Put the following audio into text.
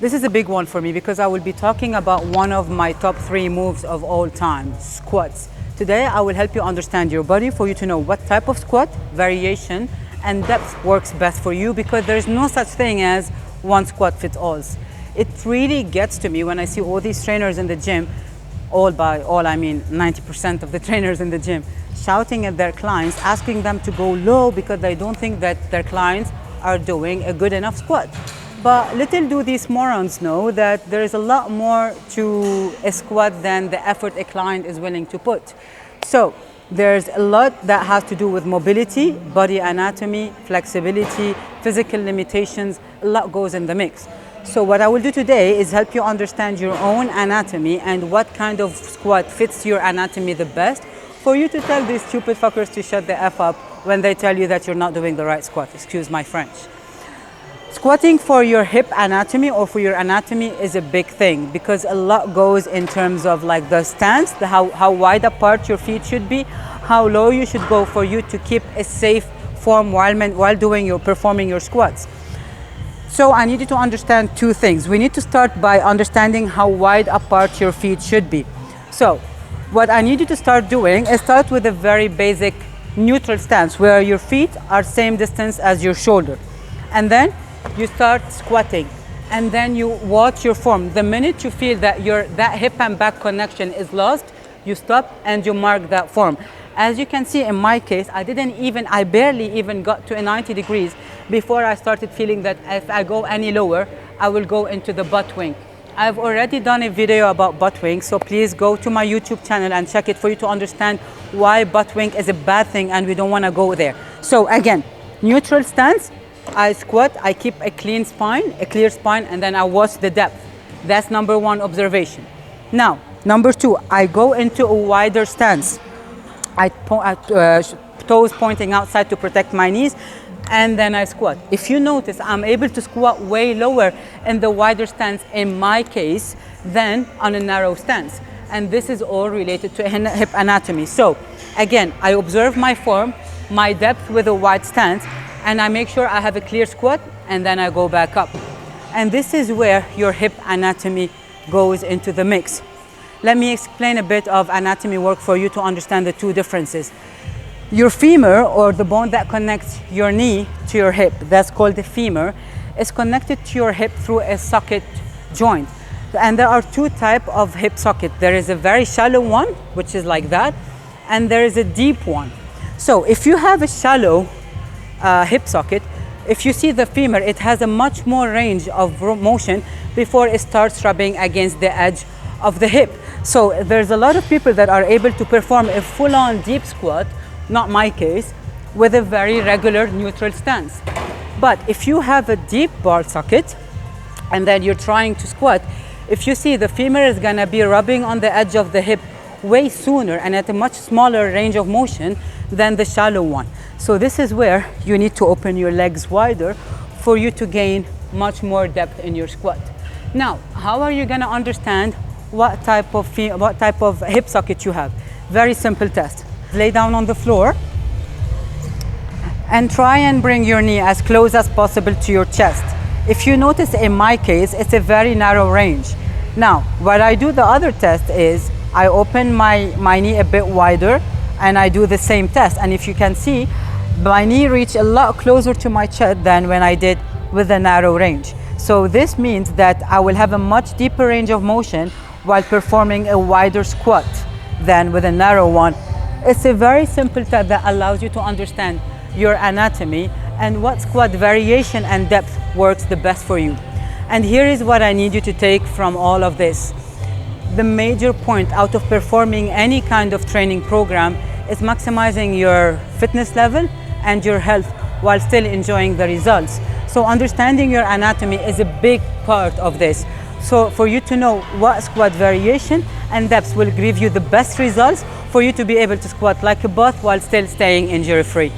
This is a big one for me because I will be talking about one of my top 3 moves of all time, squats. Today, I will help you understand your body for you to know what type of squat, variation, and depth works best for you, because there's no such thing as one squat fits all. It really gets to me when I see all these trainers in the gym, I mean 90% of the trainers in the gym, shouting at their clients, asking them to go low because they don't think that their clients are doing a good enough squat. But little do these morons know that there is a lot more to a squat than the effort a client is willing to put. So there's a lot that has to do with mobility, body anatomy, flexibility, physical limitations. A lot goes in the mix. So what I will do today is help you understand your own anatomy and what kind of squat fits your anatomy the best, for you to tell these stupid fuckers to shut the F up when they tell you that you're not doing the right squat. Excuse my French. Squatting for your hip anatomy or for your anatomy is a big thing, because a lot goes in terms of like the stance, how wide apart your feet should be, how low you should go for you to keep a safe form while performing your squats. So I need you to understand 2 things. We need to start by understanding how wide apart your feet should be. So what I need you to start doing is start with a very basic neutral stance where your feet are same distance as your shoulder. And then you start squatting, and then you watch your form. The minute you feel that that hip and back connection is lost, you stop and you mark that form. As you can see in my case, I barely even got to a 90 degrees before I started feeling that if I go any lower, I will go into the butt wing. I've already done a video about butt wing, so please go to my YouTube channel and check it for you to understand why butt wing is a bad thing and we don't want to go there. So again, neutral stance. I squat, I keep a clear spine, and then I watch the depth. That's number 1 observation. Now, number 2, I go into a wider stance. Toes pointing outside to protect my knees, and then I squat. If you notice, I'm able to squat way lower in the wider stance in my case than on a narrow stance. And this is all related to hip anatomy. So again, I observe my form, my depth with a wide stance, and I make sure I have a clear squat, and then I go back up. And this is where your hip anatomy goes into the mix. Let me explain a bit of anatomy work for you to understand the 2 differences. Your femur, or the bone that connects your knee to your hip, that's called the femur, is connected to your hip through a socket joint. And there are 2 types of hip socket. There is a very shallow one, which is like that, and there is a deep one. So if you have a shallow hip socket, if you see the femur, it has a much more range of motion before it starts rubbing against the edge of the hip. So there's a lot of people that are able to perform a full-on deep squat, not my case, with a very regular neutral stance. But if you have a deep ball socket and then you're trying to squat, if you see the femur is gonna be rubbing on the edge of the hip way sooner and at a much smaller range of motion than the shallow one. So this is where you need to open your legs wider for you to gain much more depth in your squat. Now, how are you gonna understand what type of hip socket you have? Very simple test. Lay down on the floor and try and bring your knee as close as possible to your chest. If you notice, in my case, it's a very narrow range. Now, what I do the other test is I open my knee a bit wider and I do the same test. And if you can see, my knee reached a lot closer to my chest than when I did with a narrow range. So this means that I will have a much deeper range of motion while performing a wider squat than with a narrow one. It's a very simple test that allows you to understand your anatomy and what squat variation and depth works the best for you. And here is what I need you to take from all of this. The major point out of performing any kind of training program is maximizing your fitness level and your health while still enjoying the results. So understanding your anatomy is a big part of this. So for you to know what squat variation and depth will give you the best results for you to be able to squat like a boss while still staying injury-free.